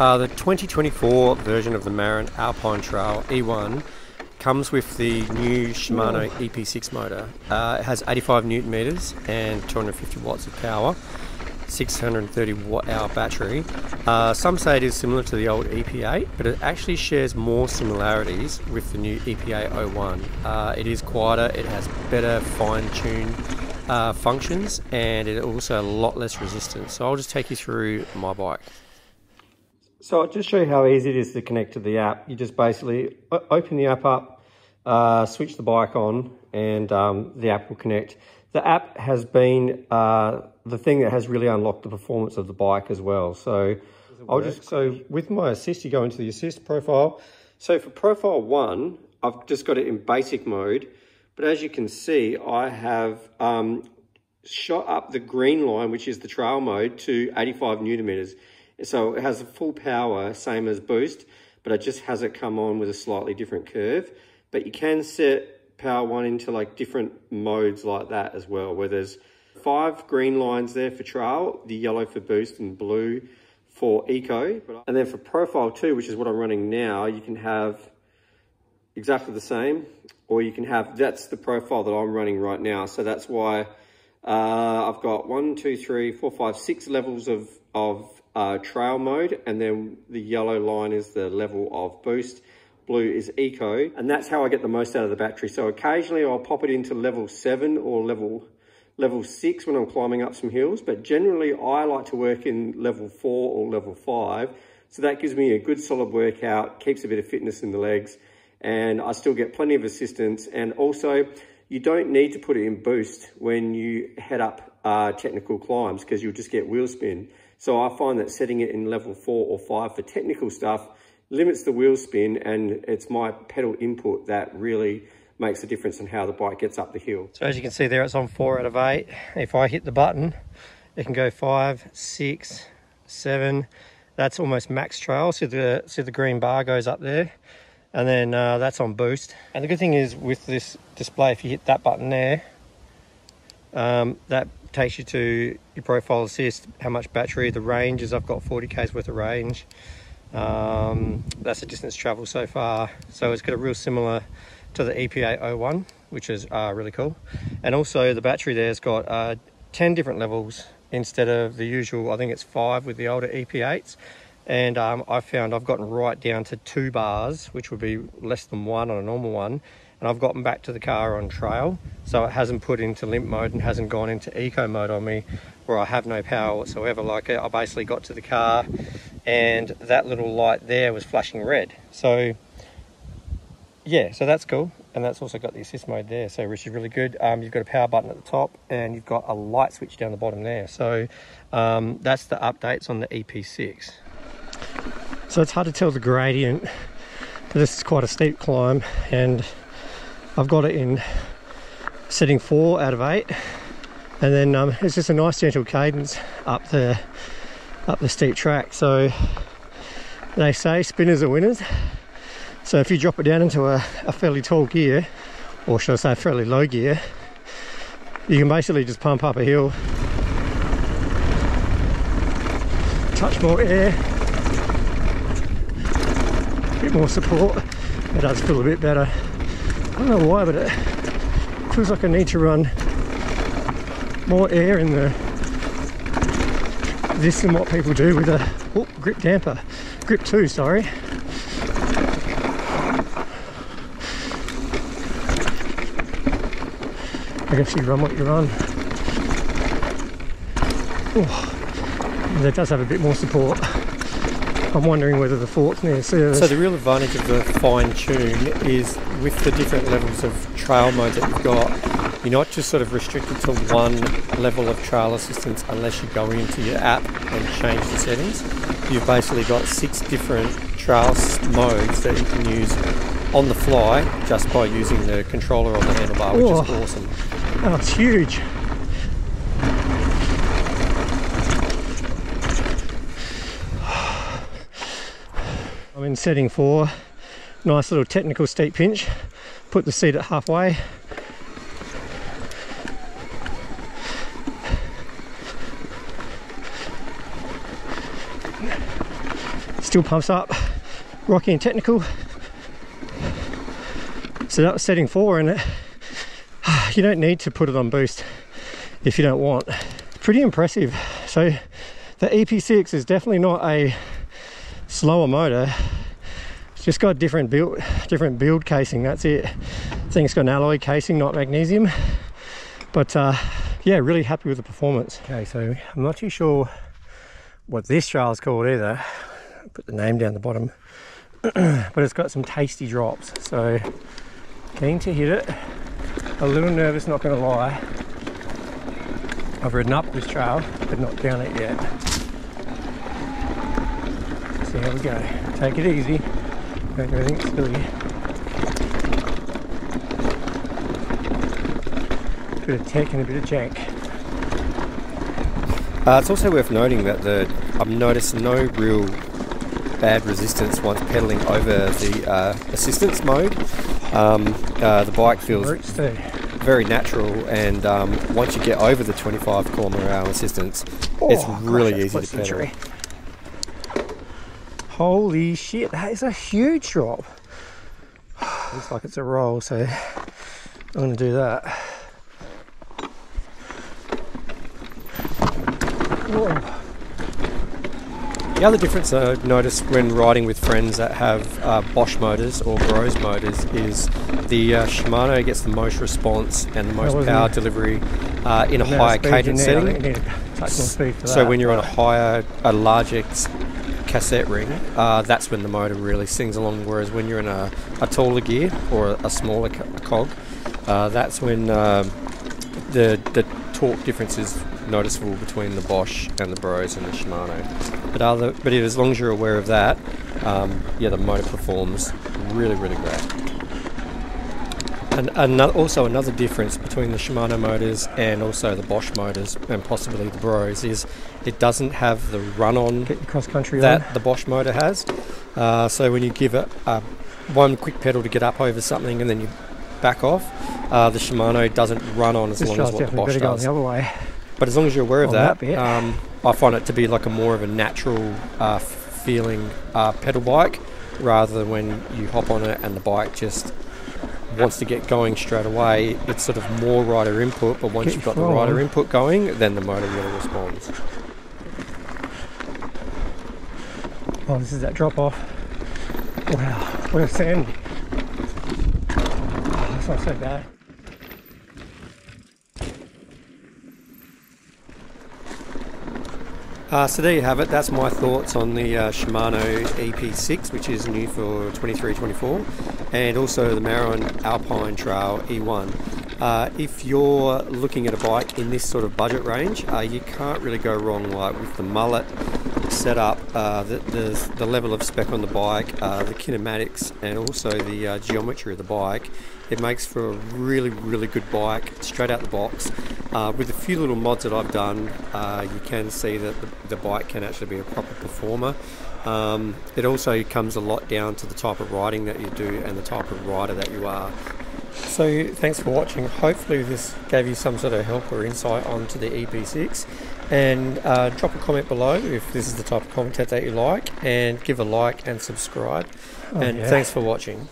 The 2024 version of the Marin Alpine Trail E1 comes with the new Shimano EP6 motor. It has 85 newton meters and 250 watts of power, 630 watt hour battery. Some say it is similar to the old EP8, but it actually shares more similarities with the new EP801. It is quieter, it has better fine-tuned functions, and it also a lot less resistance. So I'll just take you through my bike. So I'll just show you how easy it is to connect to the app. You just basically open the app up, switch the bike on, and the app will connect. The app has been the thing that has really unlocked the performance of the bike as well. So with my assist, you go into the assist profile. So for profile 1, I've just got it in basic mode. But as you can see, I have shot up the green line, which is the trail mode, to 85 newton meters. So it has a full power, same as boost, but it just has it come on with a slightly different curve. But you can set power 1 into like different modes like that as well, where there's 5 green lines there for trail, the yellow for boost and blue for eco. And then for profile 2, which is what I'm running now, you can have exactly the same, or you can have, that's the profile that I'm running right now. So that's why I've got 1, 2, 3, 4, 5, 6 levels of trail mode, and then the yellow line is the level of boost, blue is eco, and that's how I get the most out of the battery. So occasionally I'll pop it into level 7 or level 6 when I'm climbing up some hills, but generally I like to work in level 4 or level 5, so that gives me a good solid workout, keeps a bit of fitness in the legs, and I still get plenty of assistance. And also you don't need to put it in boost when you head up technical climbs, because you'll just get wheel spin. So I find that setting it in level 4 or 5 for technical stuff limits the wheel spin, and it's my pedal input that really makes a difference in how the bike gets up the hill. So as you can see there, it's on 4 out of 8. If I hit the button, it can go 5, 6, 7. That's almost max trail. See the green bar goes up there, and then that's on boost. And the good thing is with this display, if you hit that button there, that takes you to your profile assist, how much battery, the range is I've got 40 k's worth of range. That's the distance travel so far. So it's got a real similar to the EP801, which is really cool. And also the battery there's got 10 different levels instead of the usual, I think it's 5 with the older EP8s. And I found I've gotten right down to 2 bars, which would be less than 1 on a normal one. And I've gotten back to the car on trail, so it hasn't put into limp mode and hasn't gone into eco mode on me where I have no power whatsoever. Like I basically got to the car and that little light there was flashing red. So yeah, so that's cool. And that's also got the assist mode there, so which is really good. You've got a power button at the top and you've got a light switch down the bottom there. So that's the updates on the EP6. So it's hard to tell the gradient, but this is quite a steep climb, and I've got it in setting 4 out of 8, and then it's just a nice gentle cadence up the steep track. So they say spinners are winners. So if you drop it down into a fairly tall gear, or should I say fairly low gear, you can basically just pump up a hill, touch more air, a bit more support. It does feel a bit better. I don't know why, but it feels like I need to run more air in this than what people do with a grip damper. Grip 2, sorry. I guess you run what you run. Oh, that does have a bit more support. I'm wondering whether the fork's near service. So the real advantage of the fine tune is with the different levels of trail modes that you've got, you're not just sort of restricted to one level of trail assistance unless you go into your app and change the settings. You've basically got 6 different trail modes that you can use on the fly just by using the controller on the handlebar, which is awesome. Oh, it's huge. I'm in setting 4, nice little technical steep pinch, put the seat at halfway. Still pumps up, rocky and technical. So that was setting 4, and you don't need to put it on boost if you don't want. Pretty impressive. So the EP6 is definitely not a slower motor. It's just got different build casing, that's it. I think it's got an alloy casing, not magnesium. But yeah, really happy with the performance. Okay, so I'm not too sure what this trail is called either. I'll put the name down the bottom. But it's got some tasty drops, so keen to hit it. A little nervous, not gonna lie. I've ridden up this trail, but not down it yet. See how we go. Take it easy. Don't do anything silly. Bit of tech and a bit of jank. It's also worth noting that I've noticed no real bad resistance once pedaling over the assistance mode. The bike feels very natural, and once you get over the 25 km/h assistance, it's really easy to pedal. Holy shit, that is a huge drop. Looks like it's a roll, so I'm going to do that. Whoa. The other difference I've noticed when riding with friends that have Bosch motors or Bros motors is the Shimano gets the most response and the most power delivery in a higher cadence setting. So when you're on a larger cassette ring, that's when the motor really sings along, whereas when you're in a taller gear or a smaller cog, that's when the torque difference is noticeable between the Bosch and the Bros and the Shimano. But as long as you're aware of that, yeah, the motor performs really, really great. And also another difference between the Shimano motors and also the Bosch motors and possibly the Bros is it doesn't have the run-on that the Bosch motor has. So when you give it one quick pedal to get up over something and then you back off, the Shimano doesn't run on as long as what the Bosch does. The other way. But as long as you're aware of that, I find it to be like a more of a natural feeling pedal bike, rather than when you hop on it and the bike just wants to get going straight away. It's sort of more rider input, but once you've got the rider input going, then the motor really responds. Oh, this is that drop off. Wow, what a sand. Oh, it's not so bad. So there you have it. That's my thoughts on the Shimano EP6, which is new for 23-24, and also the Marin Alpine Trail E1. If you're looking at a bike in this sort of budget range, you can't really go wrong, like with the mullet setup, the level of spec on the bike, the kinematics, and also the geometry of the bike. It makes for a really, really good bike straight out the box. With a few little mods that I've done, you can see that the bike can actually be a proper performer. It also comes a lot down to the type of riding that you do and the type of rider that you are. So thanks for watching. Hopefully this gave you some sort of help or insight onto the EP6, and drop a comment below if this is the type of content that you like, and give a like and subscribe. Thanks for watching.